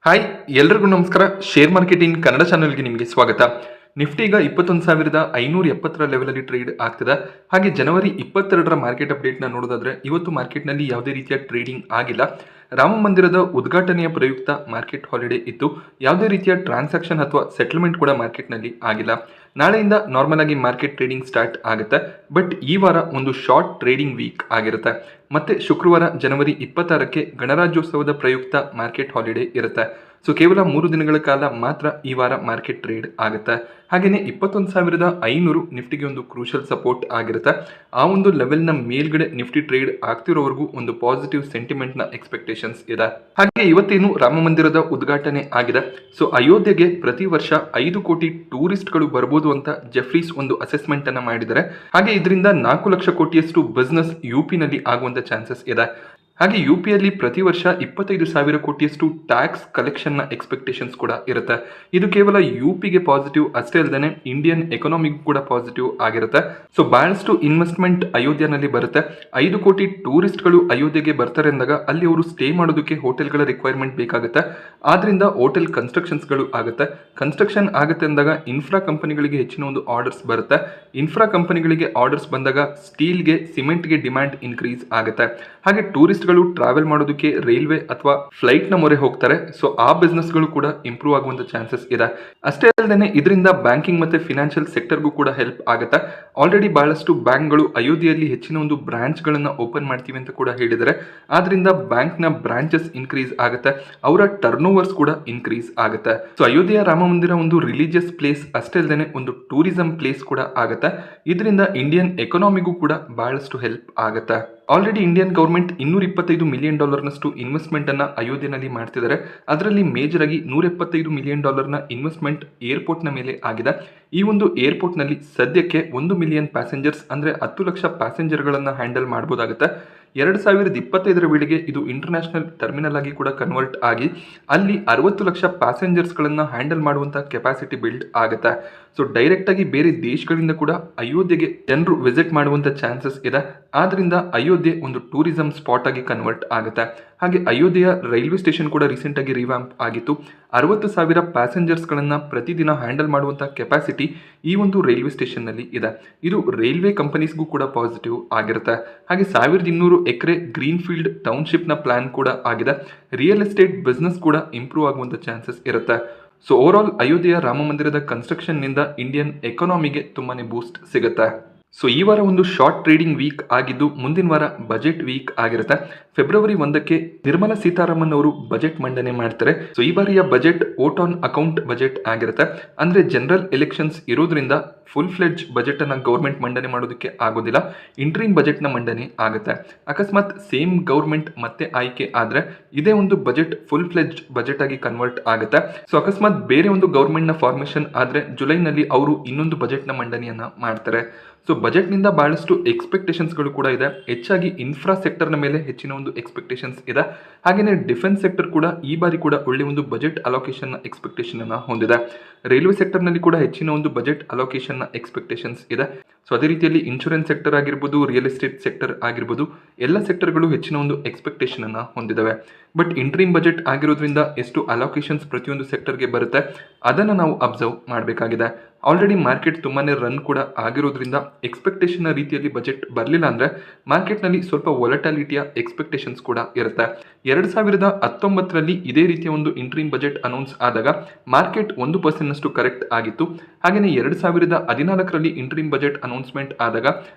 Hi, ಎಲ್ರಿಗೂ ನಮಸ್ಕಾರ. Share market in Kannada ಚಾನಲ್ಗೆ ನಿಮಗೆ ಸ್ವಾಗತ. ನಿಫ್ಟಿ ಈಗ 21,570 ಲೆವೆಲಲ್ಲಿ ಟ್ರೇಡ್ ಆಗ್ತಿದೆ. ಹಾಗೆ ಜನವರಿ 22ರ ಮಾರ್ಕೆಟ್ ಅಪ್ಡೇಟ್ನ ನೋಡೋದಾದ್ರೆ ಇವತ್ತು ಮಾರ್ಕೆಟ್ನಲ್ಲಿ ಯಾವುದೇ ರೀತಿಯ ಟ್ರೇಡಿಂಗ್ ಆಗಿಲ್ಲ. ರಾಮ ಮಂದಿರದ ಉದ್ಘಾಟನೆಯ ಪ್ರಯುಕ್ತ ಮಾರ್ಕೆಟ್ ಹಾಲಿಡೇ ಇತ್ತು. ಯಾವುದೇ ರೀತಿಯ ಟ್ರಾನ್ಸಾಕ್ಷನ್ ಅಥವಾ ಸೆಟಲ್ಮೆಂಟ್ ಕೂಡ ಮಾರ್ಕೆಟ್ನಲ್ಲಿ ಆಗಿಲ್ಲ. ನಾಳೆಯಿಂದ ನಾರ್ಮಲ್ ಆಗಿ ಮಾರ್ಕೆಟ್ ಟ್ರೇಡಿಂಗ್ ಸ್ಟಾರ್ಟ್ ಆಗುತ್ತೆ. ಬಟ್ ಈ ವಾರ ಒಂದು ಶಾರ್ಟ್ ಟ್ರೇಡಿಂಗ್ ವೀಕ್ ಆಗಿರುತ್ತೆ. ಮತ್ತೆ ಶುಕ್ರವಾರ ಜನವರಿ 26ಕ್ಕೆ ಗಣರಾಜ್ಯೋತ್ಸವದ ಪ್ರಯುಕ್ತ ಮಾರ್ಕೆಟ್ ಹಾಲಿಡೇ ಇರುತ್ತೆ. ಸೊ ಕೇವಲ 3 ದಿನಗಳ ಕಾಲ ಮಾತ್ರ ಈ ವಾರ ಮಾರ್ಕೆಟ್ ಟ್ರೇಡ್ ಆಗುತ್ತೆ. ಹಾಗೆಯೇ 21,500 ನಿಫ್ಟಿಗೆ ಒಂದು ಕ್ರೂಷಲ್ ಸಪೋರ್ಟ್ ಆಗಿರುತ್ತೆ. ಆ ಒಂದು ಲೆವೆಲ್ನ ಮೇಲ್ಗಡೆ ನಿಫ್ಟಿ ಟ್ರೇಡ್ ಆಗ್ತಿರೋವರೆಗೂ ಒಂದು ಪಾಸಿಟಿವ್ ಸೆಂಟಿಮೆಂಟ್ನ ಎಕ್ಸ್ಪೆಕ್ಟೇಷನ್ಸ್ ಇದೆ. ಹಾಗೆ ಇವತ್ತೇನು ರಾಮ ಮಂದಿರದ ಉದ್ಘಾಟನೆ ಆಗಿದೆ. ಸೊ ಅಯೋಧ್ಯೆಗೆ ಪ್ರತಿ ವರ್ಷ 5 ಕೋಟಿ ಟೂರಿಸ್ಟ್ಗಳು ಬರ್ಬೋದು ಅಂತ ಜೆಫ್ರೀಸ್ ಒಂದು ಅಸೆಸ್ಮೆಂಟ್ ಅನ್ನ ಮಾಡಿದ್ದಾರೆ. ಹಾಗೆ ಇದರಿಂದ 4 ಲಕ್ಷ ಕೋಟಿಯಷ್ಟು ಬಿಸ್ನೆಸ್ ಯುಪಿನಲ್ಲಿ ಆಗುವಂತ ಚಾನ್ಸಸ್ ಇದೆ. ಹಾಗೆ ಯುಪಿಯಲ್ಲಿ ಪ್ರತಿ ವರ್ಷ 25,000 ಕೋಟಿಯಷ್ಟು ಟ್ಯಾಕ್ಸ್ ಕಲೆಕ್ಷನ್ನ ಎಕ್ಸ್ಪೆಕ್ಟೇಷನ್ಸ್ ಕೂಡ ಇರುತ್ತೆ. ಇದು ಕೇವಲ ಯುಪಿಗೆ ಪಾಸಿಟಿವ್ ಅಷ್ಟೇ ಅಲ್ಲದೆ ಇಂಡಿಯನ್ ಎಕಾನಮಿಗೂ ಕೂಡ ಪಾಸಿಟಿವ್ ಆಗಿರುತ್ತೆ. ಸೊ ಬಹಳಷ್ಟು ಇನ್ವೆಸ್ಟ್ಮೆಂಟ್ ಅಯೋಧ್ಯೆನಲ್ಲಿ ಬರುತ್ತೆ. 5 ಕೋಟಿ ಟೂರಿಸ್ಟ್ಗಳು ಅಯೋಧ್ಯೆಗೆ ಬರ್ತಾರೆ ಅಂದಾಗ ಅಲ್ಲಿ ಅವರು ಸ್ಟೇ ಮಾಡೋದಕ್ಕೆ ಹೋಟೆಲ್ಗಳ ರಿಕ್ವೈರ್ಮೆಂಟ್ ಬೇಕಾಗುತ್ತೆ. ಆದ್ರಿಂದ ಹೋಟೆಲ್ ಕನ್ಸ್ಟ್ರಕ್ಷನ್ಸ್ಗಳು ಆಗುತ್ತೆ. ಕನ್ಸ್ಟ್ರಕ್ಷನ್ ಆಗುತ್ತೆ ಅಂದಾಗ ಇನ್ಫ್ರಾ ಕಂಪನಿಗಳಿಗೆ ಹೆಚ್ಚಿನ ಒಂದು ಆರ್ಡರ್ಸ್ ಬರುತ್ತೆ. ಇನ್ಫ್ರಾ ಕಂಪನಿಗಳಿಗೆ ಆರ್ಡರ್ಸ್ ಬಂದಾಗ ಸ್ಟೀಲ್ಗೆ, ಸಿಮೆಂಟ್ಗೆ ಡಿಮ್ಯಾಂಡ್ ಇನ್ಕ್ರೀಸ್ ಆಗುತ್ತೆ. ಹಾಗೆ ಟೂರಿಸ್ಟ್ಗಳು ಟ್ರಾವೆಲ್ ಮಾಡೋದಕ್ಕೆ ರೈಲ್ವೆ ಅಥವಾ ಫ್ಲೈಟ್ ನ ಮೊರೆ ಹೋಗ್ತಾರೆ. ಸೊ ಆ ಬಿಸ್ನೆಸ್ಗಳು ಕೂಡ ಇಂಪ್ರೂವ್ ಆಗುವಂತ ಚಾನ್ಸಸ್ ಇದೆ. ಅಷ್ಟೇ ಅಲ್ಲದೆ ಇದರಿಂದ ಬ್ಯಾಂಕಿಂಗ್ ಮತ್ತೆ ಫಿನಾನ್ಷಿಯಲ್ ಸೆಕ್ಟರ್ಗೂ ಕೂಡ ಹೆಲ್ಪ್ ಆಗುತ್ತೆ. ಆಲ್ರೆಡಿ ಬಹಳಷ್ಟು ಬ್ಯಾಂಕ್ಗಳು ಅಯೋಧ್ಯೆಯಲ್ಲಿ ಹೆಚ್ಚಿನ ಒಂದು ಬ್ರಾಂಚ್ ಗಳನ್ನ ಓಪನ್ ಮಾಡ್ತೀವಿ ಅಂತ ಕೂಡ ಹೇಳಿದರೆ. ಆದ್ರಿಂದ ಬ್ಯಾಂಕ್ ನ ಬ್ರಾಂಚಸ್ ಇನ್ಕ್ರೀಸ್ ಆಗುತ್ತೆ, ಅವರ ಟರ್ನ್ ಓವರ್ಸ್ ಕೂಡ ಇನ್ಕ್ರೀಸ್ ಆಗುತ್ತೆ. ಸೊ ಅಯೋಧ್ಯೆಯ ರಾಮ ಮಂದಿರ ಒಂದು ರಿಲಿಜಿಯಸ್ ಪ್ಲೇಸ್ ಅಷ್ಟೇ ಅಲ್ಲದೆ ಒಂದು ಟೂರಿಸಂ ಪ್ಲೇಸ್ ಕೂಡ ಆಗುತ್ತೆ. ಇದರಿಂದ ಇಂಡಿಯನ್ ಎಕಾನಮಿಗೂ ಕೂಡ ಬಹಳಷ್ಟು ಹೆಲ್ಪ್ ಆಗುತ್ತೆ. Already Indian government $225 million investment ಅನ್ನ ಅಯೋಧ್ಯೆಯಲ್ಲಿ ಮಾಡ್ತಿದ್ದಾರೆ. ಅದರಲ್ಲಿ ಮೇಜರ್ ಆಗಿ $175 ಮಿಲಿಯನ್ ಇನ್ವೆಸ್ಟ್ಮೆಂಟ್ ಏರ್ಪೋರ್ಟ್ ನ ಮೇಲೆ ಆಗಿದೆ. ಈ ಒಂದು ಏರ್ಪೋರ್ಟ್ ನಲ್ಲಿ ಸದ್ಯಕ್ಕೆ 1 ಮಿಲಿಯನ್ ಪ್ಯಾಸೆಂಜರ್ಸ್ ಅಂದ್ರೆ 10 ಲಕ್ಷ ಪ್ಯಾಸೆಂಜರ್ ಗಳನ್ನ ಹ್ಯಾಂಡಲ್ ಮಾಡಬಹುದಾಗುತ್ತೆ. 2025ರ ವೇಳೆಗೆ ಇದು ಇಂಟರ್ನ್ಯಾಷನಲ್ ಟರ್ಮಿನಲ್ ಆಗಿ ಕೂಡ ಕನ್ವರ್ಟ್ ಆಗಿ ಅಲ್ಲಿ 60 ಲಕ್ಷ ಪ್ಯಾಸೆಂಜರ್ಸ್ ಗಳನ್ನ ಹ್ಯಾಂಡಲ್ ಮಾಡುವಂತ ಕೆಪಾಸಿಟಿ ಬಿಲ್ಡ್ ಆಗುತ್ತೆ. ಸೊ ಡೈರೆಕ್ಟ್ ಆಗಿ ಬೇರೆ ದೇಶಗಳಿಂದ ಕೂಡ ಅಯೋಧ್ಯೆಗೆ ಜನರು ವಿಸಿಟ್ ಮಾಡುವಂತ ಚಾನ್ಸಸ್ ಇದೆ. ಆದ್ರಿಂದ ಅಯೋಧ್ಯೆ ಒಂದು ಟೂರಿಸಂ ಸ್ಪಾಟ್ ಆಗಿ ಕನ್ವರ್ಟ್ ಆಗುತ್ತೆ. ಹಾಗೆ ಅಯೋಧ್ಯೆಯ ರೈಲ್ವೆ ಸ್ಟೇಷನ್ ಕೂಡ ರೀಸೆಂಟ್ ಆಗಿ ರಿವ್ಯಾಂಪ್ ಆಗಿತ್ತು. 60,000 ಪ್ಯಾಸೆಂಜರ್ಸ್ ಗಳನ್ನ ಪ್ರತಿದಿನ ಹ್ಯಾಂಡಲ್ ಮಾಡುವಂತ ಕೆಪಾಸಿಟಿ ಈ ಒಂದು ರೈಲ್ವೆ ಸ್ಟೇಷನ್ ನಲ್ಲಿ ಇದೆ. ಇದು ರೈಲ್ವೆ ಕಂಪನೀಸ್ಗೂ ಕೂಡ ಪಾಸಿಟಿವ್ ಆಗಿರುತ್ತೆ. ಹಾಗೆ 1,200 ಎಕರೆ ಗ್ರೀನ್ ಫೀಲ್ಡ್ ಟೌನ್ಶಿಪ್ ನ ಪ್ಲಾನ್ ಕೂಡ ಆಗಿದೆ. ರಿಯಲ್ ಎಸ್ಟೇಟ್ ಬಿಸ್ನೆಸ್ ಕೂಡ ಇಂಪ್ರೂವ್ ಆಗುವಂತ ಚಾನ್ಸಸ್ ಇರುತ್ತೆ. ಸೊ ಓವರ್ ಆಲ್ ಅಯೋಧ್ಯೆಯ ರಾಮ ಮಂದಿರದ ಕನ್ಸ್ಟ್ರಕ್ಷನ್ ನಿಂದ ಇಂಡಿಯನ್ ಎಕಾನಮಿಗೆ ತುಂಬಾನೇ ಬೂಸ್ಟ್ ಸಿಗುತ್ತೆ. ಸೊ ಈ ವಾರ ಒಂದು ಶಾರ್ಟ್ ಟ್ರೇಡಿಂಗ್ ವೀಕ್ ಆಗಿದ್ದು ಮುಂದಿನ ವಾರ ಬಜೆಟ್ ವೀಕ್ ಆಗಿರುತ್ತೆ. ಫೆಬ್ರವರಿ 1ಕ್ಕೆ ನಿರ್ಮಲಾ ಸೀತಾರಾಮನ್ ಅವರು ಬಜೆಟ್ ಮಂಡನೆ ಮಾಡ್ತಾರೆ. ಸೊ ಈ ಬಾರಿಯ budget vote on account budget ಆಗಿರುತ್ತೆ. ಅಂದ್ರೆ ಜನರಲ್ ಎಲೆಕ್ಷನ್ಸ್ ಇರೋದ್ರಿಂದ ಫುಲ್ ಫ್ಲೆಡ್ಜ್ ಬಜೆಟ್ ಅನ್ನ ಗೌರ್ಮೆಂಟ್ ಮಂಡನೆ ಮಾಡೋದಕ್ಕೆ ಆಗೋದಿಲ್ಲ. ಇಂಟ್ರೀಮ್ ಬಜೆಟ್ ನ ಮಂಡನೆ ಆಗುತ್ತೆ. ಅಕಸ್ಮಾತ್ ಸೇಮ್ ಗೌರ್ಮೆಂಟ್ ಮತ್ತೆ ಆಯ್ಕೆ ಆದ್ರೆ ಇದೇ ಒಂದು ಬಜೆಟ್ ಫುಲ್ ಫ್ಲೆಡ್ಜ್ ಬಜೆಟ್ ಆಗಿ ಕನ್ವರ್ಟ್ ಆಗುತ್ತೆ. ಸೊ ಅಕಸ್ಮಾತ್ ಬೇರೆ ಒಂದು ಗೌರ್ಮೆಂಟ್ ನ ಫಾರ್ಮೇಶನ್ ಆದ್ರೆ ಜುಲೈನಲ್ಲಿ ಅವರು ಇನ್ನೊಂದು ಬಜೆಟ್ ನ ಮಂಡನೆಯನ್ನ ಮಾಡ್ತಾರೆ. ಸೊ ಬಜೆಟ್ ನಿಂದ ಬಹಳಷ್ಟು ಎಕ್ಸ್ಪೆಕ್ಟೇಷನ್ಸ್ ಗಳು ಕೂಡ ಇದೆ. ಹೆಚ್ಚಾಗಿ ಇನ್ಫ್ರಾ ಸೆಕ್ಟರ್ ನ ಮೇಲೆ ಹೆಚ್ಚಿನ ಒಂದು ಎಕ್ಸ್ಪೆಕ್ಟೇಷನ್ಸ್ ಇದೆ. ಹಾಗೇನೆ ಡಿಫೆನ್ಸ್ ಸೆಕ್ಟರ್ ಕೂಡ ಈ ಬಾರಿ ಕೂಡ ಒಳ್ಳೆ ಒಂದು ಬಜೆಟ್ ಅಲೋಕೇಶನ್ ಎಕ್ಸ್ಪೆಕ್ಟೇಷನ್ ಅನ್ನ ಹೊಂದಿದೆ. ರೈಲ್ವೆ ಸೆಕ್ಟರ್ ನಲ್ಲಿ ಕೂಡ ಹೆಚ್ಚಿನ ಒಂದು ಬಜೆಟ್ ಅಲೋಕೇಶನ್ ಎಕ್ಸ್ಪೆಕ್ಟೇಷನ್ಸ್ ಇದೆ. ಸೊ ಅದೇ ರೀತಿಯಲ್ಲಿ ಇನ್ಶೂರೆನ್ಸ್ ಸೆಕ್ಟರ್ ಆಗಿರ್ಬೋದು, ರಿಯಲ್ ಎಸ್ಟೇಟ್ ಸೆಕ್ಟರ್ ಆಗಿರ್ಬೋದು, ಎಲ್ಲ ಸೆಕ್ಟರ್ಗಳು ಹೆಚ್ಚಿನ ಒಂದು ಎಕ್ಸ್ಪೆಕ್ಟೇಷನ್ ಅನ್ನ ಹೊಂದಿದವೆ. ಬಟ್ ಇಂಟ್ರೀಮ್ ಬಜೆಟ್ ಆಗಿರೋದ್ರಿಂದ ಎಷ್ಟು ಅಲೋಕೇಶನ್ಸ್ ಪ್ರತಿಯೊಂದು ಸೆಕ್ಟರ್ಗೆ ಬರುತ್ತೆ ಅದನ್ನ ನಾವು ಅಬ್ಸರ್ವ್ ಮಾಡಬೇಕಾಗಿದೆ. ಆಲ್ರೆಡಿ ಮಾರ್ಕೆಟ್ ತುಂಬಾನೇ ರನ್ ಕೂಡ ಆಗಿರೋದ್ರಿಂದ ಎಕ್ಸ್ಪೆಕ್ಟೇಷನ್ ರೀತಿಯಲ್ಲಿ ಬಜೆಟ್ ಬರಲಿಲ್ಲ ಅಂದ್ರೆ ಮಾರ್ಕೆಟ್ನಲ್ಲಿ ಸ್ವಲ್ಪ ವೊಲಟಾಲಿಟಿಯ ಎಕ್ಸ್ಪೆಕ್ಟೇಷನ್ಸ್ ಕೂಡ ಇರುತ್ತೆ. 2019ರಲ್ಲಿ ಇದೇ ರೀತಿಯ ಒಂದು ಇಂಟ್ರೀಮ್ ಬಜೆಟ್ ಅನೌನ್ಸ್ ಆದಾಗ ಮಾರ್ಕೆಟ್ 1% ನಷ್ಟು ಕರೆಕ್ಟ್ ಆಗಿತ್ತು. ಹಾಗೆಯೇ 2014ರಲ್ಲಿ ಇಂಟ್ರೀಮ್ ಬಜೆಟ್ ಅನೌನ್ಸ್ಮೆಂಟ್ ಆದಾಗ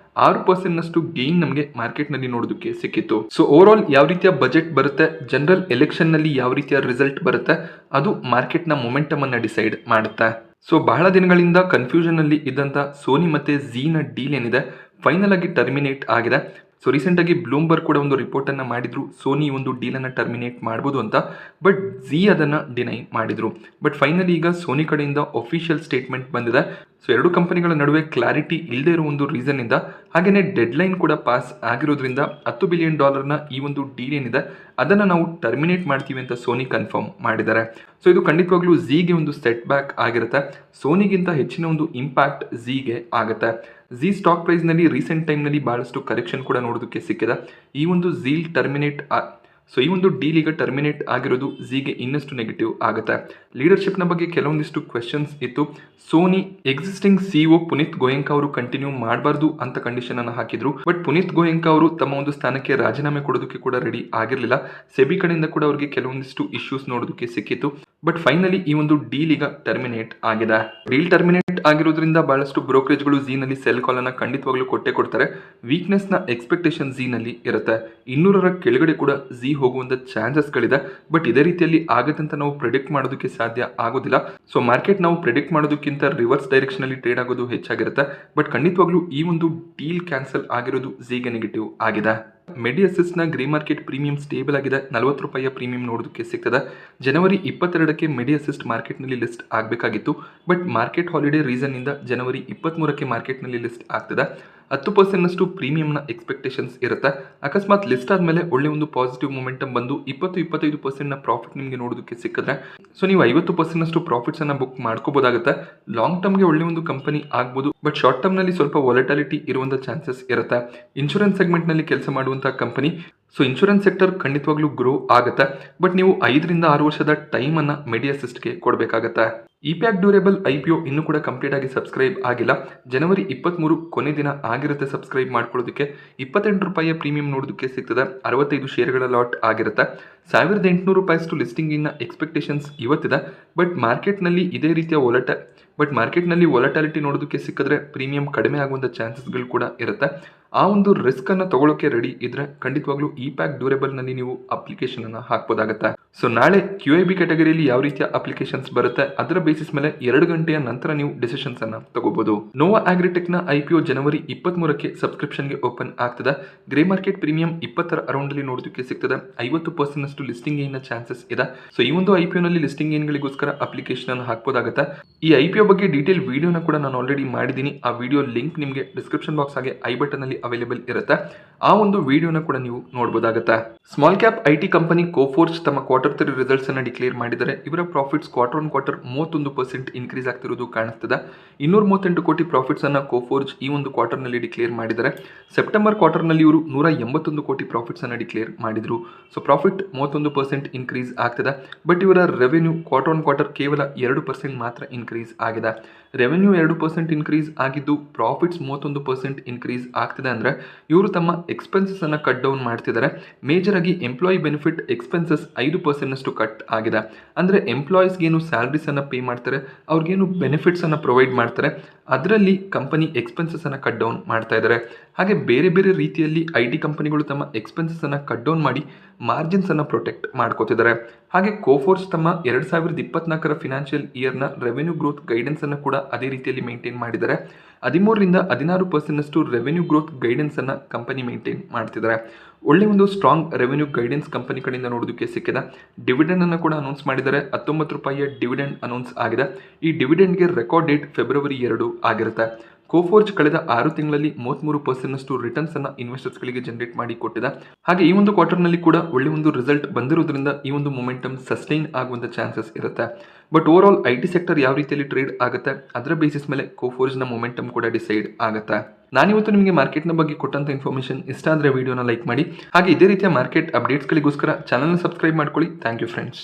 6% ನಷ್ಟು ಗೇನ್ ನಮಗೆ ಮಾರ್ಕೆಟ್ ನಲ್ಲಿ ನೋಡೋದಕ್ಕೆ ಸಿಕ್ಕಿತ್ತು. ಸೊ ಓವರ್ ಆಲ್ ಯಾವ ರೀತಿಯ ಬಜೆಟ್ ಬರುತ್ತೆ, ಜನರಲ್ ಎಲೆಕ್ಷನ್ ನಲ್ಲಿ ಯಾವ ರೀತಿಯ ರಿಸಲ್ಟ್ ಬರುತ್ತೆ, ಅದು ಮಾರ್ಕೆಟ್ ನ ಮೊಮೆಂಟಮ್ ಅನ್ನ ಡಿಸೈಡ್ ಮಾಡುತ್ತೆ. ಸೊ ಬಹಳ ದಿನಗಳಿಂದ ಕನ್ಫ್ಯೂಷನ್ ಅಲ್ಲಿ ಇದ್ದಂತ ಸೋನಿ ಮತ್ತೆ ಝೀನ ಡೀಲ್ ಏನಿದೆ ಫೈನಲ್ ಆಗಿ ಟರ್ಮಿನೇಟ್ ಆಗಿದೆ. ಸೊ ರೀಸೆಂಟ್ ಆಗಿ ಬ್ಲೂಮ್ಬರ್ಗ್ ಕೂಡ ಒಂದು ರಿಪೋರ್ಟ್ ಅನ್ನ ಮಾಡಿದ್ರು, ಸೋನಿ ಒಂದು ಡೀಲ್ ಅನ್ನ ಟರ್ಮಿನೇಟ್ ಮಾಡಬಹುದು ಅಂತ. ಬಟ್ ಝೀ ಅದನ್ನ ಡಿನೈ ಮಾಡಿದ್ರು. ಬಟ್ ಫೈನಲಿ ಈಗ ಸೋನಿ ಕಡೆಯಿಂದ ಅಫಿಷಿಯಲ್ ಸ್ಟೇಟ್ಮೆಂಟ್ ಬಂದಿದೆ. ಸೊ ಎರಡು ಕಂಪನಿಗಳ ನಡುವೆ ಕ್ಲಾರಿಟಿ ಇಲ್ಲದೆ ಇರೋ ಒಂದು ರೀಸನ್ ಇಂದ ಹಾಗೇನೆ ಡೆಡ್ ಲೈನ್ ಕೂಡ ಪಾಸ್ ಆಗಿರೋದ್ರಿಂದ $10 ಬಿಲಿಯನ್ ಈ ಒಂದು ಡೀಲ್ ಏನಿದೆ ಅದನ್ನ ನಾವು ಟರ್ಮಿನೇಟ್ ಮಾಡ್ತೀವಿ ಅಂತ ಸೋನಿ ಕನ್ಫರ್ಮ್ ಮಾಡಿದ್ದಾರೆ. ಸೊ ಇದು ಖಂಡಿತವಾಗ್ಲೂ ಝೀಗೆ ಒಂದು ಸೆಟ್ ಬ್ಯಾಕ್ ಆಗಿರುತ್ತೆ. ಸೋನಿಗಿಂತ ಹೆಚ್ಚಿನ ಒಂದು ಇಂಪ್ಯಾಕ್ಟ್ ಝೀಗೆ ಆಗುತ್ತೆ. ಝೀ ಸ್ಟಾಕ್ ಪ್ರೈಸ್ ನಲ್ಲಿ ರೀಸೆಂಟ್ ಟೈಮ್ ನಲ್ಲಿ ಬಹಳಷ್ಟು ಕರೆಕ್ಷನ್ ಕೂಡ ನೋಡೋದಕ್ಕೆ ಸಿಕ್ಕಿದೆ. ಈ ಒಂದು ಝೀಲ್ ಟರ್ಮಿನೇಟ್ ಸೊ ಈ ಒಂದು ಡೀಲ್ ಈಗ ಟರ್ಮಿನೇಟ್ ಆಗಿರೋದು ಝೀಗೆ ಇನ್ನಷ್ಟು ನೆಗೆಟಿವ್ ಆಗುತ್ತೆ. ಲೀಡರ್ಶಿಪ್ನ ಬಗ್ಗೆ ಕೆಲವೊಂದಿಷ್ಟು ಕ್ವೆಶನ್ಸ್ ಇತ್ತು. Sony existing CEO Puneet Goenka ಅವರು ಕಂಟಿನ್ಯೂ ಮಾಡಬಾರ್ದು ಅಂತ ಕಂಡೀಷನ್ ಅನ್ನು ಹಾಕಿದ್ರು. ಬಟ್ ಪುನೀತ್ ಗೋಯಂಕಾ ಅವರು ತಮ್ಮ ಒಂದು ಸ್ಥಾನಕ್ಕೆ ರಾಜೀನಾಮೆ ಕೊಡೋದಕ್ಕೆ ಕೂಡ ರೆಡಿ ಆಗಿರಲಿಲ್ಲ. ಸೆಬಿ ಕಡೆಯಿಂದ ಕೂಡ ಅವರಿಗೆ ಕೆಲವೊಂದಿಷ್ಟು ಇಶ್ಯೂಸ್ ನೋಡೋದಕ್ಕೆ ಸಿಕ್ಕಿತ್ತು. ಬಟ್ ಫೈನಲಿ ಈ ಒಂದು ಡೀಲ್ ಈಗ ಟರ್ಮಿನೇಟ್ ಆಗಿದೆ. ಡೀಲ್ ಟರ್ಮಿನೇಟ್ ಆಗಿರೋದ್ರಿಂದ ಬಹಳಷ್ಟು ಬ್ರೋಕರೇಜ್ಗಳು ಝೀನಲ್ಲಿ ಸೆಲ್ ಕಾಲ್ ಅನ್ನ ಖಂಡಿತವಾಗ್ಲೂ ಕೊಟ್ಟೆ ಕೊಡ್ತಾರೆ. ವೀಕ್ನೆಸ್ ನ ಎಕ್ಸ್ಪೆಕ್ಟೇಷನ್ ಝೀನಲ್ಲಿ ಇರುತ್ತೆ. 200ರ ಕೆಳಗಡೆ ಕೂಡ ಝೀ ಹೋಗುವಂತ ಚಾನ್ಸಸ್ಗಳಿದೆ. ಬಟ್ ಇದೇ ರೀತಿಯಲ್ಲಿ ಆಗುತ್ತೆ ಅಂತ ನಾವು ಪ್ರೆಡಿಕ್ಟ್ ಮಾಡೋದಕ್ಕೆ ಸಾಧ್ಯ ಆಗೋದಿಲ್ಲ. ಸೊ ಮಾರ್ಕೆಟ್ ನಾವು ಪ್ರೆಡಿಕ್ಟ್ ಮಾಡೋದಕ್ಕಿಂತ ರಿವರ್ಸ್ ಡೈರೆಕ್ಷನ್ ಅಲ್ಲಿ ಟ್ರೇಡ್ ಆಗೋದು ಹೆಚ್ಚಾಗಿರುತ್ತೆ. ಬಟ್ ಖಂಡಿತವಾಗ್ಲೂ ಈ ಒಂದು ಡೀಲ್ ಕ್ಯಾನ್ಸಲ್ ಆಗಿರೋದು ಝೀಗೆ ನೆಗೆಟಿವ್ ಆಗಿದೆ. ಮೆಡಿಅಸಿಸ್ಟ್ ನ ಗ್ರೇ ಮಾರ್ಕೆಟ್ ಪ್ರೀಮಿಯಂ ಸ್ಟೇಬಲ್ ಆಗಿದೆ. 40 ರೂಪಾಯಿಯ ಪ್ರೀಮಿಯಂ ನೋಡೋದಕ್ಕೆ ಸಿಗ್ತದೆ. ಜನವರಿ 22ಕ್ಕೆ ಮೆಡಿಅಸಿಸ್ಟ್ ಮಾರ್ಕೆಟ್ನಲ್ಲಿ ಲಿಸ್ಟ್ ಆಗಬೇಕಾಗಿತ್ತು. ಬಟ್ ಮಾರ್ಕೆಟ್ ಹಾಲಿಡೇ ರೀಸನ್ ಇಂದ ಜನವರಿ 23ಕ್ಕೆ ಮಾರ್ಕೆಟ್ನಲ್ಲಿ ಲಿಸ್ಟ್ ಆಗ್ತದೆ. 10% ಪ್ರೀಮಿಯಂನ ಎಕ್ಸ್ಪೆಕ್ಟೇಷನ್ಸ್ ಇರುತ್ತೆ. ಅಕಸ್ಮಾತ್ ಲಿಸ್ಟ್ ಆದಮೇಲೆ ಒಳ್ಳೆ ಒಂದು ಪಾಸಿಟಿವ್ ಮೊಮೆಂಟಮ್ ಬಂದು 20-25% ಪ್ರಾಫಿಟ್ ನಿಮಗೆ ನೋಡೋದಕ್ಕೆ ಸಿಕ್ಕಿದ್ರೆ ಸೊ ನೀವು 50% ಪ್ರಾಫಿಟ್ಸ್ ಅನ್ನ ಬುಕ್ ಮಾಡ್ಕೋಬಹುದಾಗುತ್ತೆ. ಲಾಂಗ್ ಟರ್ಮ್ಗೆ ಒಳ್ಳೆ ಒಂದು ಕಂಪನಿ ಆಗ್ಬೋದು. ಬಟ್ ಶಾರ್ಟ್ ಟರ್ಮ್ ನಲ್ಲಿ ಸ್ವಲ್ಪ ವಾಲಟಾಲಿಟಿ ಇರುವಂತ ಚಾನ್ಸಸ್ ಇರುತ್ತೆ. ಇನ್ಶೂರೆನ್ಸ್ ಸೆಗ್ಮೆಂಟ್ ನಲ್ಲಿ ಕೆಲಸ ಮಾಡುವಂತಹ ಕಂಪನಿ. ಸೊ ಇನ್ಶೂರೆನ್ಸ್ ಸೆಕ್ಟರ್ ಖಂಡಿತವಾಗ್ಲೂ ಗ್ರೋ ಆಗುತ್ತೆ. ಬಟ್ ನೀವು 5ರಿಂದ 6 ವರ್ಷದ ಟೈಮ್ ಅನ್ನ ಮೆಡಿಅಸಿಸ್ಟ್ಗೆ ಕೊಡಬೇಕಾಗತ್ತೆ. ಇಪ್ಯಾಕ್ ಡ್ಯೂರೇಬಲ್ IPO ಇನ್ನೂ ಕೂಡ ಕಂಪ್ಲೀಟ್ ಆಗಿ ಸಬ್ಸ್ಕ್ರೈಬ್ ಆಗಿಲ್ಲ. ಜನವರಿ 23 ಕೊನೆ ದಿನ ಆಗಿರುತ್ತೆ ಸಬ್ಸ್ಕ್ರೈಬ್ ಮಾಡ್ಕೊಳ್ಳೋದಕ್ಕೆ. 28 ರೂಪಾಯಿಯ ಪ್ರೀಮಿಯಂ ನೋಡೋದಕ್ಕೆ ಸಿಗ್ತದೆ. 65 ಶೇರ್ಗಳ ಲಾಟ್ ಆಗಿರುತ್ತೆ. 1800 ರೂಪಾಯಿಷ್ಟು ಲಿಸ್ಟಿಂಗ್ ಇನ್ನ ಎಕ್ಸ್ಪೆಕ್ಟೇಷನ್ಸ್ ಇವತ್ತಿದೆ. ಬಟ್ ಮಾರ್ಕೆಟ್ನಲ್ಲಿ ಇದೇ ರೀತಿಯ ವಾಲಟಾಲಿಟಿ ನೋಡೋದಕ್ಕೆ ಸಿಕ್ಕಿದ್ರೆ ಪ್ರೀಮಿಯಂ ಕಡಿಮೆ ಆಗುವಂಥ ಚಾನ್ಸಸ್ಗಳು ಕೂಡ ಇರುತ್ತೆ. ಆ ಒಂದು ರಿಸ್ಕ್ ಅನ್ನು ತಗೊಳ್ಳೋಕೆ ರೆಡಿ ಇದ್ರೆ ಖಂಡಿತವಾಗ್ಲೂ ಇಪ್ಯಾಕ್ ಡ್ಯೂರೇಬಲ್ ನಲ್ಲಿ ನೀವು ಅಪ್ಲಿಕೇಶನ್ ಅನ್ನ ಹಾಕಬಹುದಾಗುತ್ತೆ. ಸೊ ನಾಳೆ QIB ಕ್ಯಾಟಗರಿಯಲ್ಲಿ ಯಾವ ರೀತಿಯ ಅಪ್ಲಿಕೇಶನ್ಸ್ ಬರುತ್ತೆ ಅದರ ಬೇಸಿಸ್ ಮೇಲೆ 2 ಗಂಟೆಯ ನಂತರ ನೀವು ಡಿಸಿಷನ್ಸ್ ಅನ್ನ ತಗೋಬಹುದು. ನೋವಾ ಆಗ್ರಿಟೆಕ್ ನ IPO ಜನವರಿ 23ಕ್ಕೆ ಸಬ್ಸ್ಕ್ರಿಪ್ಷನ್ಗೆ ಓಪನ್ ಆಗ್ತದೆ. ಗ್ರೇ ಮಾರ್ಕೆಟ್ ಪ್ರೀಮಿಯಂ 20ರ ಅರೌಂಡ್ ಅಲ್ಲಿ ನೋಡೋದಕ್ಕೆ ಸಿಗ್ತದೆ. 50% ಲಿಸ್ಟಿಂಗ್ ಏನ್ ಚಾನ್ಸಸ್ ಇದೆ. ಸೊ ಈ ಒಂದು IPO ನಲ್ಲಿ ಲಿಸ್ಟಿಂಗ್ ಏನ್ಗಳಿಗೋಸ್ಕರ ಅಪ್ಲಿಕೇಶನ್ ಅನ್ನು ಹಾಕಬಹುದಾಗುತ್ತೆ. ಈ IPO ಬಗ್ಗೆ ಡೀಟೇಲ್ ವಿಡಿಯೋನ ಕೂಡ ನಾನು ಆಲ್ರೆಡಿ ಮಾಡಿದ್ದೀನಿ. ಆ ವಿಡಿಯೋ ಲಿಂಕ್ ನಿಮಗೆ ಡಿಸ್ಕ್ರಿಪ್ಷನ್ ಬಾಕ್ಸ್ ಹಾಗೆ ಐ ಬಟನ್ ಅಲ್ಲಿ ಅವೈಲೇಬಲ್ ಇರುತ್ತೆ. ಆ ಒಂದು ವಿಡಿಯೋನ ಕೂಡ ನೀವು ನೋಡಬಹುದಾಗುತ್ತೆ. Small cap IT company Coforge ತಮ್ಮ Q3 ರಿಸಲ್ಟ್ಸ್ ಅನ್ನು ಡಿಕ್ಲೇರ್ ಮಾಡಿದ್ದಾರೆ. ಇವರ profits quarter on quarter 31% increase ಆಗ್ತಿರೋದು ಕಾಣಿಸ್ತದೆ. 238 ಕೋಟಿ ಪ್ರಾಫಿಟ್ಸ್ ಅನ್ನ ಕೋಫೋರ್ಜ್ ಈ ಒಂದು ಕ್ವಾರ್ಟರ್ ನಲ್ಲಿ ಡಿಕ್ಲೇರ್ ಮಾಡಿದ್ದಾರೆ. ಸೆಪ್ಟೆಂಬರ್ ಕ್ವಾರ್ಟರ್ ನಲ್ಲಿ ಇವರು 181 ಕೋಟಿ ಪ್ರಾಫಿಟ್ಸ್ ಅನ್ನ ಡಿಕ್ಲೇರ್ ಮಾಡಿದ್ರು. ಸೊ ಪ್ರಾಫಿಟ್ 31% ಇನ್ಕ್ರೀಸ್ ಆಗ್ತದೆ. ಬಟ್ ಇವರ ರೆವೆನ್ಯೂ ಕ್ವಾರ್ಟರ್ ಆನ್ ಕ್ವಾರ್ಟರ್ ಕೇವಲ 2% ಮಾತ್ರ ಇನ್ಕ್ರೀಸ್ ಆಗಿದೆ. ರೆವೆನ್ಯೂ 2% ಇನ್ಕ್ರೀಸ್ ಆಗಿದ್ದು ಪ್ರಾಫಿಟ್ಸ್ 31% ಇನ್ಕ್ರೀಸ್ ಆಗ್ತಿದೆ ಅಂದ್ರೆ ಇವರು ತಮ್ಮ ಎಕ್ಸ್ಪೆನ್ಸಸ್ ಅನ್ನ ಕಟ್ ಡೌನ್ ಮಾಡ್ತಿದ್ದಾರೆ. ಮೇಜರ್ ಆಗಿ ಎಂಪ್ಲಾಯಿ ಬೆನಿಫಿಟ್ ಎಕ್ಸ್ಪೆನ್ಸಸ್ 5% ಕಟ್ ಆಗಿದೆ. ಅಂದ್ರೆ ಎಂಪ್ಲಾಯೀಸ್ಗೆ ಏನು ಸ್ಯಾಲರೀಸ್ ಅನ್ನ ಪೇ ಮಾಡ್ತಾರೆ, ಅವ್ರಿಗೇನು ಬೆನಿಫಿಟ್ಸ್ ಅನ್ನ ಪ್ರೊವೈಡ್ ಮಾಡ್ತಾರೆ, ಅದರಲ್ಲಿ ಕಂಪನಿ ಎಕ್ಸ್ಪೆನ್ಸಸ್ ಅನ್ನ ಕಟ್ ಡೌನ್ ಮಾಡ್ತಾ ಇದ್ದಾರೆ. ಹಾಗೆ ಬೇರೆ ಬೇರೆ ರೀತಿಯಲ್ಲಿ IT ಕಂಪನಿಗಳು ತಮ್ಮ ಎಕ್ಸ್ಪೆನ್ಸಸ್ ಅನ್ನ ಕಟ್ ಡೌನ್ ಮಾಡಿ ಮಾರ್ಜಿನ್ಸ್ ಅನ್ನ ಪ್ರೊಟೆಕ್ಟ್ ಮಾಡ್ಕೋತಿದ್ದಾರೆ. ಹಾಗೆ ಕೋಫೋರ್ಜ್ ತಮ್ಮ 2024ರ ಫಿನಾನ್ಷಿಯಲ್ ಇಯರ್ನ ರೆವೆನ್ಯೂ ಗ್ರೋತ್ ಗೈಡೆನ್ಸ್ ಅನ್ನು ಕೂಡ ಅದೇ ರೀತಿಯಲ್ಲಿ ಮೇಂಟೈನ್ ಮಾಡಿದ್ದಾರೆ. 13ರಿಂದ 16% ರೆವೆನ್ಯೂ ಗ್ರೋತ್ ಗೈಡೆನ್ಸ್ ಅನ್ನ ಕಂಪನಿ ಮೇಂಟೈನ್ ಮಾಡ್ತಿದ್ದಾರೆ. ಒಳ್ಳೆ ಒಂದು ಸ್ಟ್ರಾಂಗ್ ರೆವೆನ್ಯೂ ಗೈಡೆನ್ಸ್ ಕಂಪನಿ ಕಡೆಯಿಂದ ನೋಡೋದಕ್ಕೆ ಸಿಕ್ಕಿದೆ. ಡಿವಿಡೆಂಡ್ ಅನ್ನು ಕೂಡ ಅನೌನ್ಸ್ ಮಾಡಿದ್ದಾರೆ. 19 ರೂಪಾಯಿಯ ಡಿವಿಡೆಂಡ್ ಅನೌನ್ಸ್ ಆಗಿದೆ. ಈ ಡಿವಿಡೆಂಡ್ಗೆ ರೆಕಾರ್ಡ್ ಡೇಟ್ ಫೆಬ್ರವರಿ 2 ಆಗಿರುತ್ತೆ. ಕೋಫೋರ್ಜ್ ಕಳೆದ 6 ತಿಂಗಳಲ್ಲಿ 33% ರಿಟರ್ನ್ಸ್ ಅನ್ನ ಇನ್ವೆಸ್ಟರ್ಸ್ ಗಳಿಗೆ ಜನರೇಟ್ ಮಾಡಿ ಕೊಟ್ಟಿದೆ. ಹಾಗೆ ಈ ಒಂದು ಕ್ವಾರ್ಟರ್ ನಲ್ಲಿ ಕೂಡ ಒಳ್ಳೆ ಒಂದು ರಿಸಲ್ಟ್ ಬಂದಿರೋದ್ರಿಂದ ಈ ಒಂದು ಮೊಮೆಂಟಮ್ ಸಸ್ಟೈನ್ ಆಗುವಂತ ಚಾನ್ಸಸ್ ಇರುತ್ತೆ. But over all IT sector ಯಾವ ರೀತಿಯಲ್ಲಿ ಟ್ರೇಡ್ ಆಗುತ್ತೆ ಅದರ ಬೇಸಿಸ್ ಮೇಲೆ ಕೋಫೋರ್ಜ್ ನ ಮೊಮೆಂಟಮ್ ಕೂಡ ಡಿಸೈಡ್ ಆಗುತ್ತೆ. ನಾನಿವತ್ತು ನಿಮಗೆ ಮಾರ್ಕೆಟ್ನ ಬಗ್ಗೆ ಕೊಟ್ಟಂತ ಇನ್ಫಾರ್ಮೇಷನ್ ಇಷ್ಟ ಆದರೆ ವಿಡಿಯೋನ ಲೈಕ್ ಮಾಡಿ. ಹಾಗೆ ಇದೇ ರೀತಿಯ ಮಾರ್ಕೆಟ್ ಅಪ್ಡೇಟ್ಸ್ಗಳಿಗೋಸ್ಕರ ಚಾನಲ್ನ ಸಬ್ಸ್ಕ್ರೈಬ್ ಮಾಡ್ಕೊಳ್ಳಿ. Thank you friends.